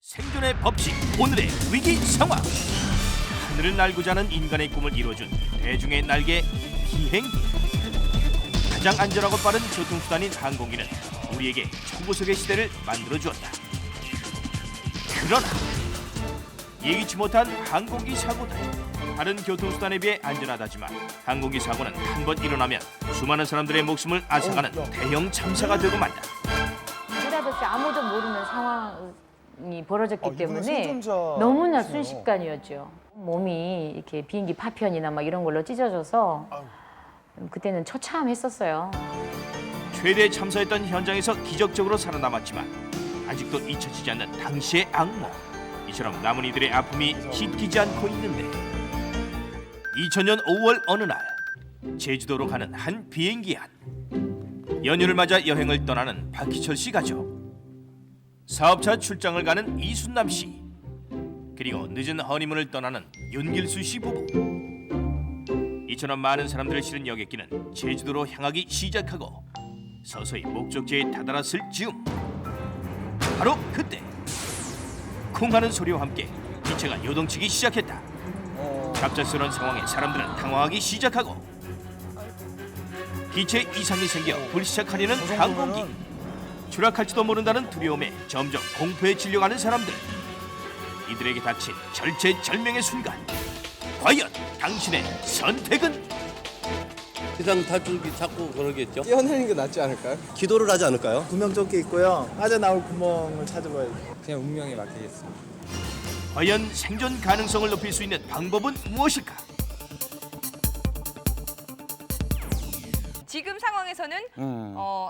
생존의 법칙, 오늘의 위기 상황. 하늘을 날고자 하는 인간의 꿈을 이뤄준 대중의 날개 비행기. 가장 안전하고 빠른 교통수단인 항공기는 우리에게 초고속의 시대를 만들어주었다. 그러나 예기치 못한 항공기 사고들. 다른 교통수단에 비해 안전하다지만 항공기 사고는 한 번 일어나면 수많은 사람들의 목숨을 앗아가는 대형 참사가 되고 만다. 느닷없이 아무도 모르는 상황이 벌어졌기 이분은 때문에 생존자시네요. 너무나 순식간이었죠. 몸이 이렇게 비행기 파편이나 막 이런 걸로 찢어져서 그때는 처참했었어요. 최대 참사였던 현장에서 기적적으로 살아남았지만 아직도 잊혀지지 않는 당시의 악몽. 이처럼 남은 이들의 아픔이 씻기지 않고 있는데 2000년 5월 어느 날 제주도로 가는 한 비행기 안. 연휴를 맞아 여행을 떠나는 박희철 씨 가족, 사업차 출장을 가는 이순남 씨, 그리고 늦은 허니문을 떠나는 윤길수 씨 부부. 이처럼 많은 사람들을 실은 여객기는 제주도로 향하기 시작하고 서서히 목적지에 다다랐을 즈음, 바로 그때 쿵하는 소리와 함께 기체가 요동치기 시작했다. 갑작스러운 상황에 사람들은 당황하기 시작하고 기체 이상이 생겨 불시착하려는 항공기. 추락할지도 모른다는 두려움에 점점 공포에 질려가는 사람들. 이들에게 닥친 절체절명의 순간. 과연 당신의 선택은? 비상 탈출기 찾고 그러겠죠. 뛰어내리는 게 낫지 않을까요? 기도를 하지 않을까요? 구명조끼 있고요. 빠져나올 구멍을 찾아봐야죠. 그냥 운명에 맡기겠습니다. 과연 생존 가능성을 높일 수 있는 방법은 무엇일까? 지금 상황에서는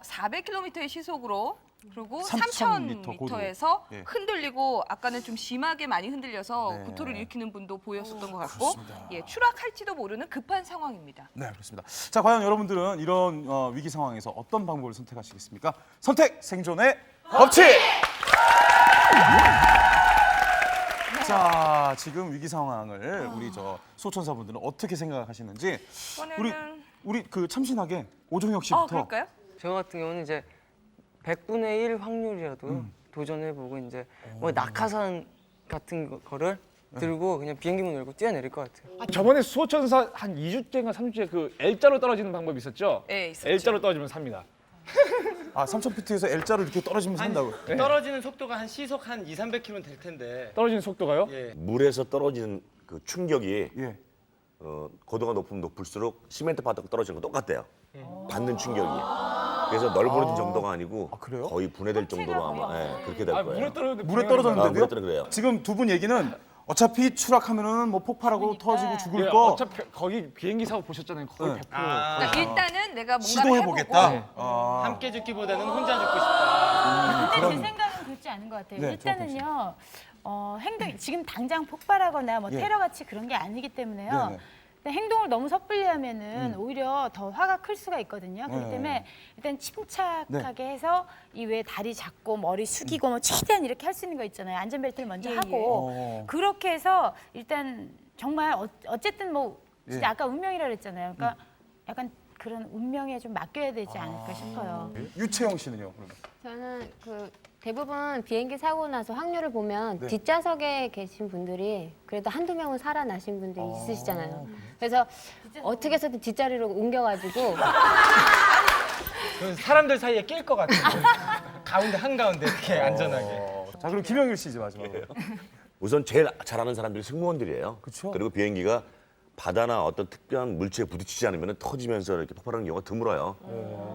400km의 시속으로 그리고 3000m 3000m에서 고도. 예. 흔들리고 아까는 좀 심하게 많이 흔들려서 네. 구토를 일으키는 분도 보였었던 것 같고 그렇습니다. 예, 추락할지도 모르는 급한 상황입니다. 네, 그렇습니다. 자, 과연 여러분들은 이런 위기 상황에서 어떤 방법을 선택하시겠습니까? 선택 생존의 법칙! 자, 지금 위기 상황을 우리 소천사분들은 어떻게 생각하시는지 이번에는 우리 그 참신하게 오종혁 씨부터. 그럴까요? 저 같은 경우는 이제 100분의 1 확률이라도 도전해보고 이제 뭐 낙하산 같은 거를 들고 그냥 비행기 문 열고 뛰어내릴 것 같아요. 저번에 수호천사 한 2주째인가 3주째 그 L자로 떨어지는 방법이 있었죠? 네, 있었죠. L자로 떨어지면 삽니다. 아, 3000피트에서 L자로 이렇게 떨어지면 산다고. 떨어지는 속도가 한 시속 한 200~300km 될 텐데. 떨어지는 속도가요? 예. 물에서 떨어지는 그 충격이 예. 고도가 높으면 높을수록 시멘트 바닥 떨어지는 거 똑같대요. 받는 충격이. 그래서 넓어진 정도가 아니고 그래요? 거의 분해될 정도로 아마 그렇게 될 거예요. 물에 떨어졌는데 물에 물에 떨어졌는데도요? 그래요. 지금 두 분 얘기는 어차피 추락하면은 뭐 폭발하고 터지고 죽을 예, 거 어차피 거기 비행기 사고 보셨잖아요. 거의 네. 100%. 그러니까 일단은 내가 뭔가를 시도해보겠다. 해보고 함께 죽기보다는 혼자 죽고 싶다. 근데 제 생각은 그렇지 않은 것 같아요. 네, 일단은요, 행동 지금 당장 폭발하거나 뭐 예. 테러같이 그런 게 아니기 때문에요. 네네. 근데 행동을 너무 섣불리 하면은 오히려 더 화가 클 수가 있거든요. 그렇기 네. 때문에 일단 침착하게 해서 이 외에 다리 잡고 머리 숙이고 뭐 최대한 이렇게 할 수 있는 거 있잖아요. 안전벨트를 먼저 하고 그렇게 해서 일단 정말 어쨌든 뭐 진짜 예. 아까 운명이라 그랬잖아요. 그러니까 약간 그런 운명에 좀 맡겨야 되지 않을까 싶어요. 유채영 씨는요? 그러면? 저는 그 대부분 비행기 사고 나서 확률을 보면 네. 뒷좌석에 계신 분들이 그래도 한두 명은 살아나신 분들이 있으시잖아요. 그래서 어떻게 해서든 뒷자리로 옮겨가지고 그건 사람들 사이에 낄 것 같아요. 가운데 한가운데 이렇게 안전하게. 자, 그럼 김영일 씨 이제 마지막으로. 우선 제일 잘하는 사람들이 승무원들이에요. 그쵸. 그리고 비행기가 바다나 어떤 특별한 물체에 부딪히지 않으면 터지면서 이렇게 폭발하는 경우가 드물어요.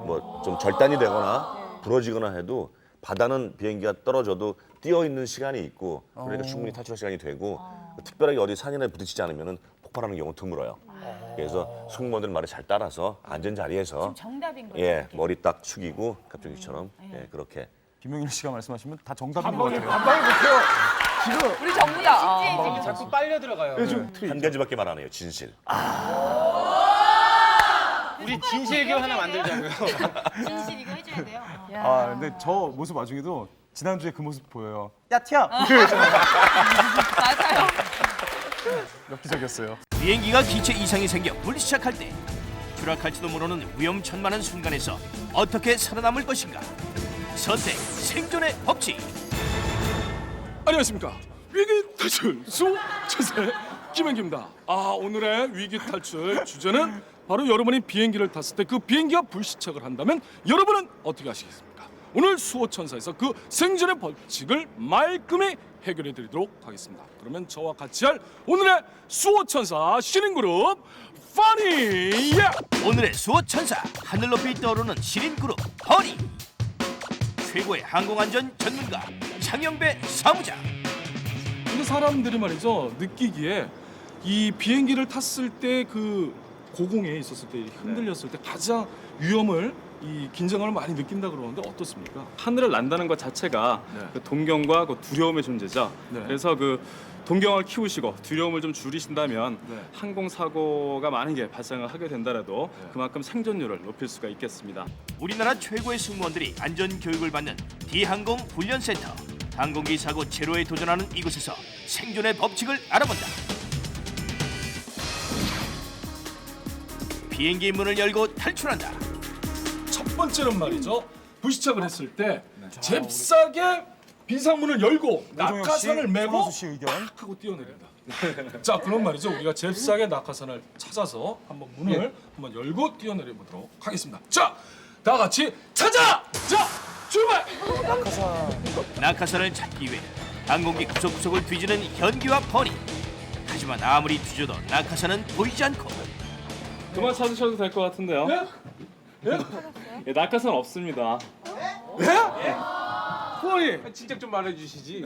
뭐 좀 절단이 되거나 부러지거나 해도 바다는 비행기가 떨어져도 뛰어 있는 시간이 있고 그러니까 충분히 탈출할 시간이 되고 특별하게 어디 산이나 부딪히지 않으면 폭발하는 경우가 드물어요. 그래서 승무원들 말을 잘 따라서 안전 자리에서 정답인 거죠. 예 머리 딱 숙이고 갑자기처럼 예 그렇게. 김영일 씨가 말씀하시면 다 정답인 것 같아요. 반방이 못해요. 우리 전부 다 자꾸 빨려 들어가요. 한 가지밖에 말 안 해요. 진실. 우리 진실교 하나 만들자고요. 진실 이거 해줘야 돼요. 아, 근데 저 모습 와중에도 지난주에 그 모습 보여요. 야, 튀어! 맞아요. 엽기적이었어요. 비행기가 기체 이상이 생겨 불시착할 때 추락할지도 모르는 위험천만한 순간에서 어떻게 살아남을 것인가? 선택 생존의 법칙. 안녕하십니까. 위기 탈출 수호천사의 김현기입니다. 오늘의 위기 탈출 주제는 바로 여러분이 비행기를 탔을 때 그 비행기가 불시착을 한다면 여러분은 어떻게 하시겠습니까? 오늘 수호천사에서 그 생존의 법칙을 말끔히 해결해 드리도록 하겠습니다. 그러면 저와 같이 할 오늘의 수호천사 신인그룹 파니! 오늘의 수호천사 하늘 높이 떠오르는 신인그룹 허니. 최고의 항공안전 전문가 장영배 사무장. 근데 사람들이 말이죠 느끼기에 이 비행기를 탔을 때 그 고공에 있었을 때 흔들렸을 때 가장 위험을 이 긴장감을 많이 느낀다 그러는데 어떻습니까? 하늘을 난다는 것 자체가 그 동경과 그 두려움의 존재죠. 그래서 그 동경을 키우시고 두려움을 좀 줄이신다면 항공 사고가 만약에 발생을 하게 된다라도 그만큼 생존율을 높일 수가 있겠습니다. 우리나라 최고의 승무원들이 안전 교육을 받는 디항공 훈련센터. 항공기 사고 제로에 도전하는 이곳에서 생존의 법칙을 알아본다. 비행기 문을 열고 탈출한다. 첫 번째는 말이죠 불시착을 했을 때 잽싸게 비상문을 열고 낙하산을 메고 팍 하고 뛰어내린다. 자 그럼 말이죠 우리가 잽싸게 낙하산을 찾아서 한번 문을 한번 열고 뛰어내려 보도록 하겠습니다. 자 다 같이 찾아! 자 출발! 낙하산을 찾기 위해 항공기 구석구석을 뒤지는 현기와 버니. 하지만 아무리 뒤져도 낙하산은 보이지 않고. 그만 찾으셔도 될 것 같은데요. 예, 낙하산 없습니다. 버니 진작 좀 말해주시지.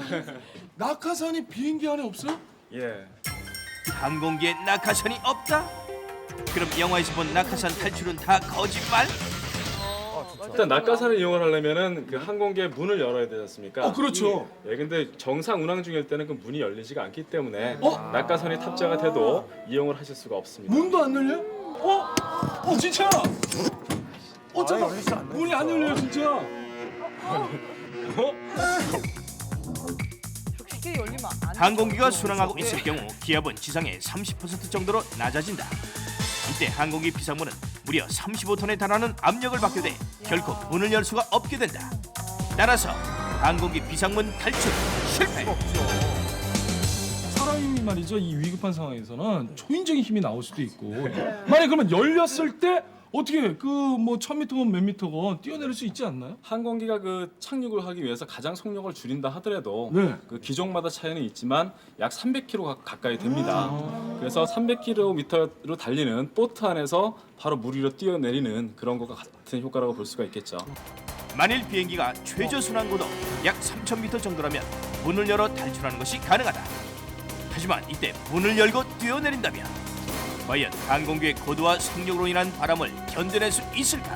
낙하산이 비행기 안에 없어요? 예. 항공기에 낙하산이 없다? 그럼 영화에서 본 낙하산 탈출은 다 거짓말? 일단 낙하산을 이용하려면은 그 항공기의 문을 열어야 되지 않습니까? 그렇죠. 예, 근데 정상 운항 중일 때는 그 문이 열리지가 않기 때문에 낙하산이 탑재가 돼도 이용을 하실 수가 없습니다. 문도 안 열려? 진짜? 잠깐 문이 안 열려요 진짜. 쉽게 열리면 안 돼. 항공기가 순항하고 있을 경우 기압은 지상의 30% 정도로 낮아진다. 이때 항공기 비상문은 무려 35톤에 달하는 압력을 받게 돼 결코 문을 열 수가 없게 된다. 따라서 항공기 비상문 탈출 실패. 사람이 말이죠 이 위급한 상황에서는 초인적인 힘이 나올 수도 있고 만약 그러면 열렸을 때 어떻게 그 뭐 1000m건 몇 미터건 뛰어내릴 수 있지 않나요? 항공기가 그 착륙을 하기 위해서 가장 속력을 줄인다 하더라도 그 기종마다 차이는 있지만 약 300km 가까이 됩니다. 그래서 300km로 달리는 보트 안에서 바로 물 위로 뛰어내리는 그런 것과 같은 효과라고 볼 수가 있겠죠. 만일 비행기가 최저 순항고도 약 3000m 정도라면 문을 열어 탈출하는 것이 가능하다. 하지만 이때 문을 열고 뛰어내린다면 과연 항공기의 고도와 속력으로 인한 바람을 견뎌낼 수 있을까?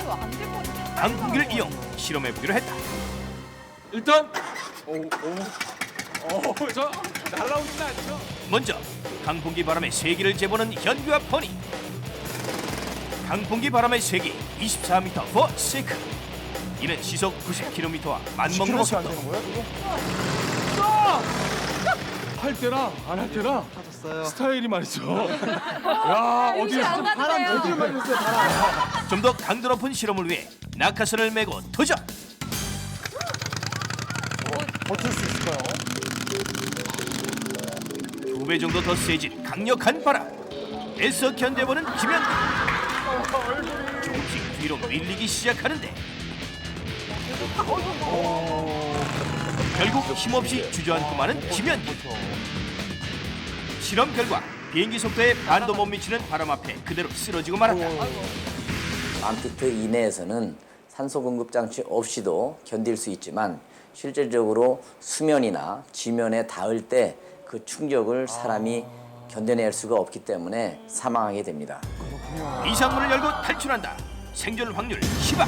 항공기를 이용 실험해보기로 했다. 일단 자 날아오진 않죠. 먼저 강풍기 바람의 세기를 재보는 현기와 버니. 강풍기 바람의 세기 24m per second. 이는 시속 90km와 맞먹는 속도. 할 때랑 안 할 때랑 스타일이 말이죠. 야 어디 바람 어디만 있어요 바람. 좀 더 강도 높은 실험을 위해 낙하산을 메고 도전. 버틸 수 있을까요? 2배 정도 더 세진 강력한 바람. 애써 견뎌보는 김현기. 조금씩 뒤로 밀리기 시작하는데 결국 힘없이 주저앉고 마는 김현기. 실험 결과 비행기 속도에 반도 못 미치는 바람 앞에 그대로 쓰러지고 말았다. 1000피트 이내에서는 산소 공급 장치 없이도 견딜 수 있지만 실질적으로 수면이나 지면에 닿을 때 그 충격을 사람이 견뎌낼 수가 없기 때문에 사망하게 됩니다. 비상문을 열고 탈출한다. 생존 확률 10억.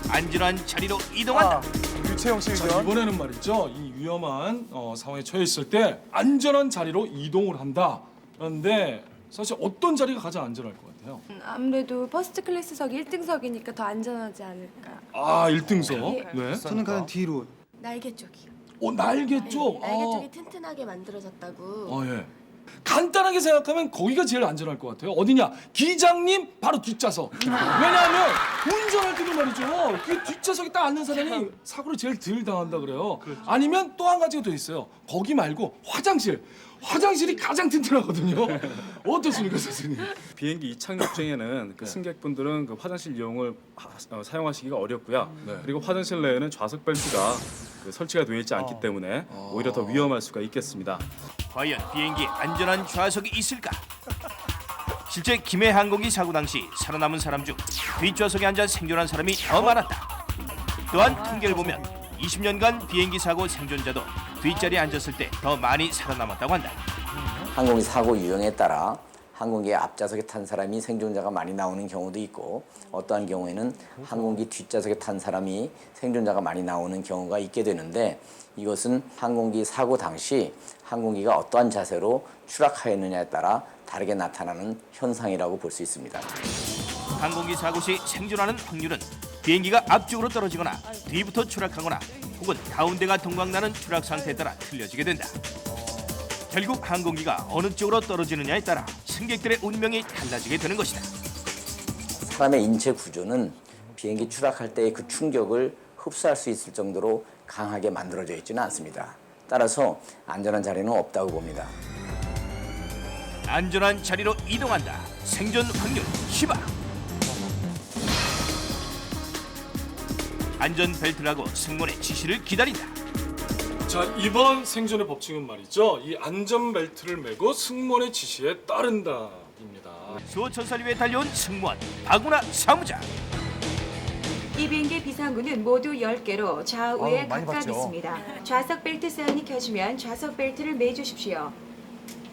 안전한 자리로 이동한다. 유채영 씨 자, 이번에는 말이죠 이 위험한 상황에 처해 있을 때 안전한 자리로 이동을 한다. 그런데 사실 어떤 자리가 가장 안전할 것 같아요? 아무래도 퍼스트 클래스석이 1등석이니까 더 안전하지 않을까. 1등석. 네. 저는 그냥 뒤로. 날개 쪽이요. 날개 쪽. 날개 쪽이 튼튼하게 만들어졌다고. 예. 간단하게 생각하면 거기가 제일 안전할 것 같아요. 어디냐? 기장님 바로 뒷좌석. 왜냐하면 운전할 때도 말이죠. 그 뒷좌석에 딱 앉는 사람이 사고를 제일 덜 당한다 그래요. 아니면 또 한 가지가 더 있어요. 거기 말고 화장실. 화장실이 가장 튼튼하거든요. 어떻습니까, 선생님? 비행기 이착륙 중에는 그 승객분들은 그 화장실 이용을 사용하시기가 어렵고요. 그리고 화장실 내에는 좌석 벨트가 그 설치가 되어 있지 않기 때문에 오히려 더 위험할 수가 있겠습니다. 과연 비행기에 안전한 좌석이 있을까? 실제 김해 항공기 사고 당시 살아남은 사람 중 뒷좌석에 앉아 생존한 사람이 더 많았다. 또한 통계를 보면 20년간 비행기 사고 생존자도 뒷자리에 앉았을 때 더 많이 살아남았다고 한다. 항공기 사고 유형에 따라 항공기 앞좌석에 탄 사람이 생존자가 많이 나오는 경우도 있고 어떠한 경우에는 항공기 뒷좌석에 탄 사람이 생존자가 많이 나오는 경우가 있게 되는데 이것은 항공기 사고 당시 항공기가 어떠한 자세로 추락하였느냐에 따라 다르게 나타나는 현상이라고 볼 수 있습니다. 항공기 사고 시 생존하는 확률은 비행기가 앞쪽으로 떨어지거나 뒤부터 추락하거나 혹은 가운데가 동강나는 추락 상태에 따라 틀려지게 된다. 결국 항공기가 어느 쪽으로 떨어지느냐에 따라 승객들의 운명이 달라지게 되는 것이다. 사람의 인체 구조는 비행기 추락할 때의 그 충격을 흡수할 수 있을 정도로 강하게 만들어져 있지는 않습니다. 따라서 안전한 자리는 없다고 봅니다. 안전한 자리로 이동한다. 생존 확률 10화. 안전벨트라고 승무원의 지시를 기다린다. 자, 이번 생존의 법칙은 말이죠. 이 안전벨트를 메고 승무원의 지시에 따른다입니다. 수천 살 위에 달려온 승무원 박운하 사무장. 이 비행기 비상구는 모두 10개로 좌우에 아유, 많이 각각 봤죠. 있습니다. 좌석 벨트 사인이 켜지면 좌석 벨트를 매주십시오.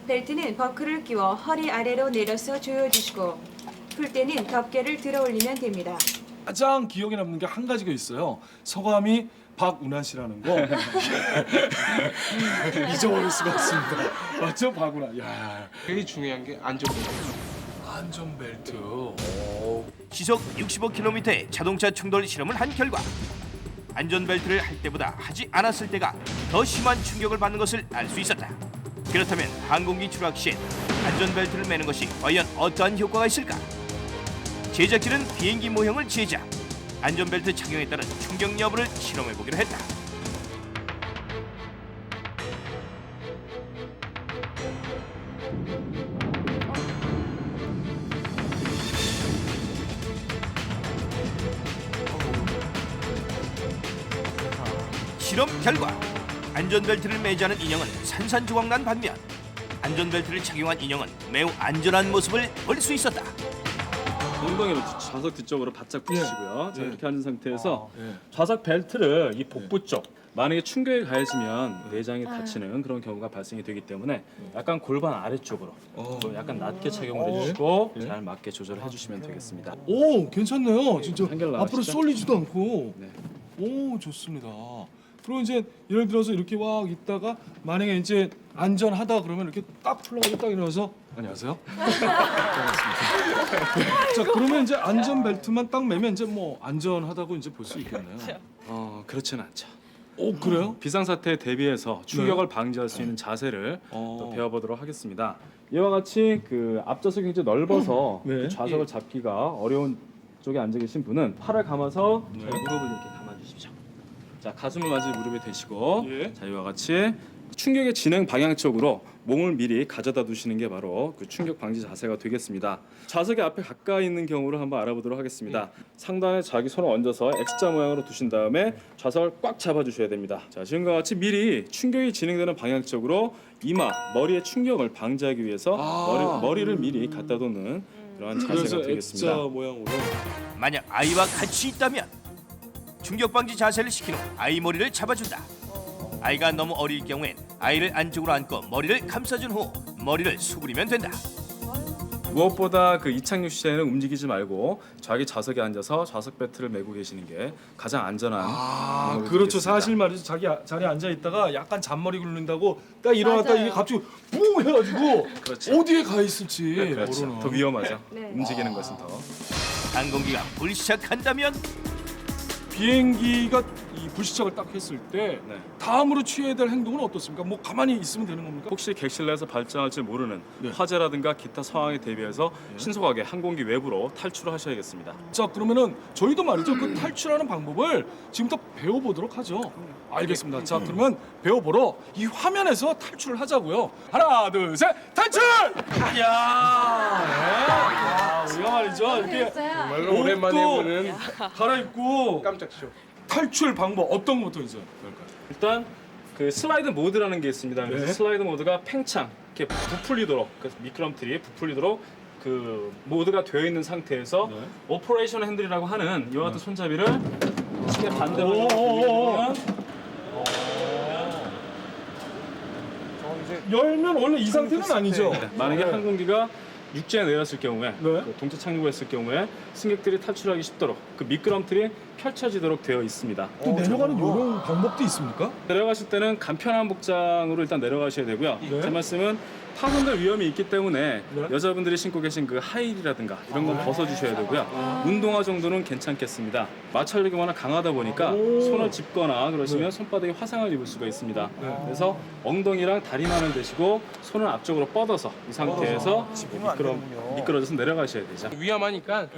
벨트는 버클을 끼워 허리 아래로 내려서 조여주시고 풀 때는 덮개를 들어 올리면 됩니다. 가장 기억에 남는 게 한 가지가 있어요. 성함이 박운하 씨라는 거. 잊어버릴 수가 없습니다. 맞죠, 박운하? 야, 제일 중요한 게 안전벨트. 안전벨트. 시속 65km의 자동차 충돌 실험을 한 결과 안전벨트를 할 때보다 하지 않았을 때가 더 심한 충격을 받는 것을 알 수 있었다. 그렇다면 항공기 추락 시엔 안전벨트를 매는 것이 과연 어떠한 효과가 있을까? 제작진은 비행기 모형을 제작, 안전벨트 착용에 따른 충격 여부를 실험해보기로 했다. 실험 결과 안전벨트를 매지 않은 인형은 산산조각난 반면 안전벨트를 착용한 인형은 매우 안전한 모습을 볼 수 있었다. 엉덩이를 좌석 뒤쪽으로 바짝 붙이시고요. 자, 이렇게 앉은 상태에서 좌석 벨트를 이 복부 쪽 만약에 충격이 가해지면 내장이 다치는 그런 경우가 발생이 되기 때문에 약간 골반 아래쪽으로 또 약간 낮게 착용을 해주시고 잘 맞게 조절을 해주시면 되겠습니다. 오, 괜찮네요. 진짜 한결 앞으로 나가시죠? 쏠리지도 않고. 네. 오, 좋습니다. 그리고 이제 예를 들어서 이렇게 와 있다가 만약에 이제 안전하다 그러면 이렇게 딱 풀러가지고 딱 일어나서 안녕하세요. 자, 그러면 이제 안전벨트만 딱 매면 이제 뭐 안전하다고 이제 볼 수 있겠네요. 그렇지는 않죠. 오, 그래요? 비상사태에 대비해서 충격을 방지할 수 있는 자세를 또 배워보도록 하겠습니다. 이와 같이 그 앞좌석이 굉장히 넓어서 그 좌석을 잡기가 어려운 쪽에 앉아 계신 분은 팔을 감아서 저희 무릎을 이렇게 감아주십시오. 자, 가슴을 맞이 무릎에 대시고 자, 이와 같이 충격의 진행 방향 쪽으로 몸을 미리 가져다 두시는 게 바로 그 충격 방지 자세가 되겠습니다. 좌석의 앞에 가까이 있는 경우를 한번 알아보도록 하겠습니다. 상단에 자기 손을 얹어서 X자 모양으로 두신 다음에 좌석을 꽉 잡아주셔야 됩니다. 자, 지금과 같이 미리 충격이 진행되는 방향 쪽으로 이마, 머리의 충격을 방지하기 위해서 머리를 미리 갖다 놓는 그러한 자세가 되겠습니다. X자 모양으로. 만약 아이와 같이 있다면 충격 방지 자세를 시킨 후 아이 머리를 잡아준다. 아이가 너무 어릴 경우엔 아이를 안쪽으로 안고 머리를 감싸준 후 머리를 수그리면 된다. 무엇보다 그 이착륙 시에는 움직이지 말고 자기 좌석에 앉아서 좌석 벨트를 메고 계시는 게 가장 안전한 방법이 그렇죠. 되겠습니다. 사실 말이죠. 자기 자리에 앉아 있다가 약간 잔머리 굴린다고 딱 일어났다 이게 갑자기 뿡 해가지고 어디에 가 있을지 그렇죠. 모르는. 더 위험하죠. 네. 움직이는 것은 더. 항공기가 불시착한다면 비행기가 이 불시착을 딱 했을 때 다음으로 취해야 될 행동은 어떻습니까? 뭐 가만히 있으면 되는 겁니까? 혹시 객실 내에서 발생할 줄 모르는 화재라든가 기타 상황에 대비해서 신속하게 항공기 외부로 탈출을 하셔야겠습니다. 자, 그러면은 저희도 말이죠. 그 탈출하는 방법을 지금부터 배워보도록 하죠. 알겠습니다. 자, 그러면 배워보러 이 화면에서 탈출을 하자고요. 하나, 둘, 셋, 탈출! 이야, 네. 우리가 말이죠. 이렇게 정말로 오랜만에 옷도 보는 갈아입고 깜짝 쇼. 탈출 방법 어떤 것부터 이제 볼까요? 일단 그 슬라이드 모드라는 게 있습니다. 그래서 네. 슬라이드 모드가 팽창, 이렇게 부풀리도록, 그래서 미끄럼틀이 부풀리도록 그 모드가 되어 있는 상태에서 오퍼레이션 핸들이라고 하는 이와 같은 손잡이를 시계 반대로 누르면 열면 원래 이 상태는 아니죠. 만약에 항공기가 육지에 내렸을 경우에 그 동체 착륙을 했을 경우에 승객들이 탈출하기 쉽도록 그 미끄럼틀이 펼쳐지도록 되어 있습니다. 또 내려가는 이런 방법도 있습니까? 내려가실 때는 간편한 복장으로 일단 내려가셔야 되고요. 제 말씀은 파손될 위험이 있기 때문에 여자분들이 신고 계신 그 하이힐이라든가 이런 건 벗어주셔야 되고요. 운동화 정도는 괜찮겠습니다. 마찰력이 워낙 강하다 보니까 손을 짚거나 그러시면 손바닥에 화상을 입을 수가 있습니다. 그래서 엉덩이랑 다리만을 대시고 손을 앞쪽으로 뻗어서 이 상태에서 미끄러져서 내려가셔야 되죠. 위험하니까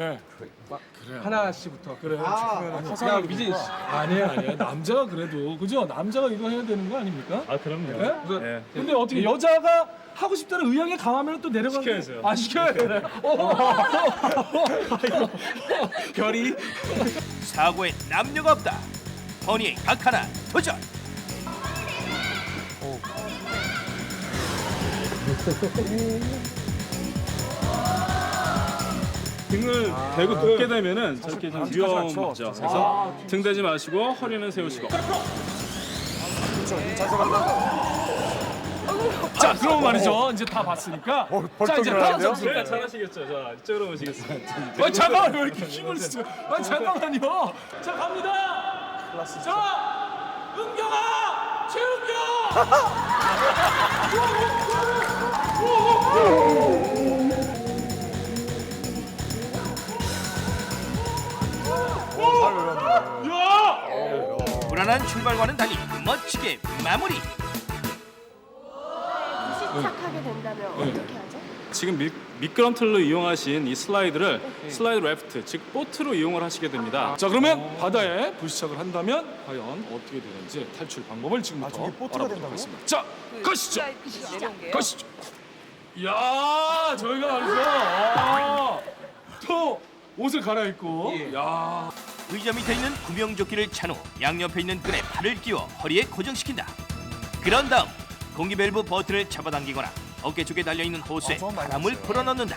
하나씩부터. 그래. 야, 미진 씨. 아니에요. 남자가 그래도 그죠? 남자가 이거 해야 되는 거 아닙니까? 아 그럼요. 네? 근데 어떻게 여자가 하고 싶다는 의향이 강하면 또 내려가는 시켜야죠. 아, 시켜야 돼. 별이 사고에 남녀가 없다. 허니의 각하나 도전. 등을 대고 눕게 되면은 저렇게 좀 위험하죠. 그래서 등 대지 마시고 허리는 세우시고. 자, 그럼 말이죠. 이제 다 봤으니까. 자, 이제 다음 점수. 네, 잘하시겠죠. 자, 이쪽으로 오시겠습니다. 잠깐만, 왜 이렇게 힘을 쓰죠? 잠깐만요. 자, 갑니다. 자, 은경아, 불안한 출발과는 달리 멋지게 마무리. 착하게 된다면 어떻게 하죠? 지금 미끄럼틀로 이용하신 이 슬라이드를 슬라이드 래프트, 즉 보트로 이용을 하시게 됩니다. 자, 그러면 바다에 불시착을 한다면 과연 어떻게 되는지 탈출 방법을 지금부터 알아보도록 하겠습니다. 자, 가시죠. 가시죠. 이야, 저희가 말이죠. 또 옷을 갈아입고. 야. 의자 밑에 있는 구명조끼를 찬 후 양옆에 있는 끈에 팔을 끼워 허리에 고정시킨다. 그런 다음 공기 밸브 버튼을 잡아당기거나 어깨 쪽에 달려있는 호스에 바람을 불어넣는다.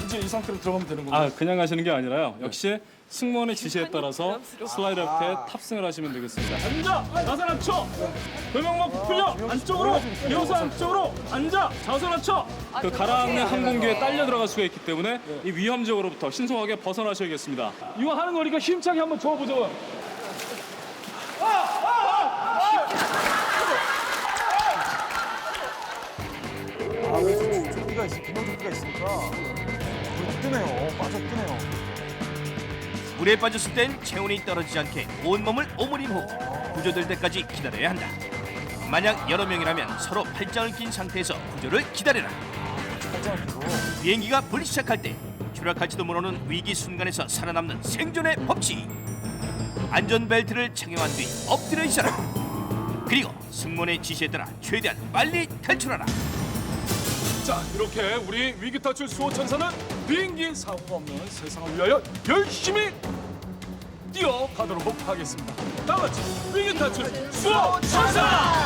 이제 이 상태로 들어가면 되는 건가요? 아, 그냥 가시는 게 아니라요. 역시 승무원의 지시에 따라서 슬라이드 래프트에 탑승을 하시면 되겠습니다. 앉아! 자세 낮춰! 조명만 풀려! 안쪽으로! 이어서 안쪽으로! 앉아! 자세 낮춰! 그 가라앉는 항공기에 딸려 들어갈 수가 있기 때문에 이 위험적으로부터 신속하게 벗어나셔야겠습니다. 이거 하는 거니까 힘차게 한번 줘보죠. 조끼가 있어, 구명조끼가 있으니까 물이 뜨네요. 빠져 뜨네요. 물에 빠졌을 땐 체온이 떨어지지 않게 온몸을 오므린 후 구조될 때까지 기다려야 한다. 만약 여러 명이라면 서로 팔짱을 낀 상태에서 구조를 기다려라. 비행기가 불시착할 때 추락할지도 모르는 위기 순간에서 살아남는 생존의 법칙. 안전벨트를 착용한 뒤 엎드려 있어라. 그리고 승무원의 지시에 따라 최대한 빨리 탈출하라. 자, 이렇게 우리 위기 탈출 수호천사는 비행기 사고가 없는 세상을 위하여 열심히 뛰어가도록 하겠습니다. 다 같이 위기 탈출 수호천사!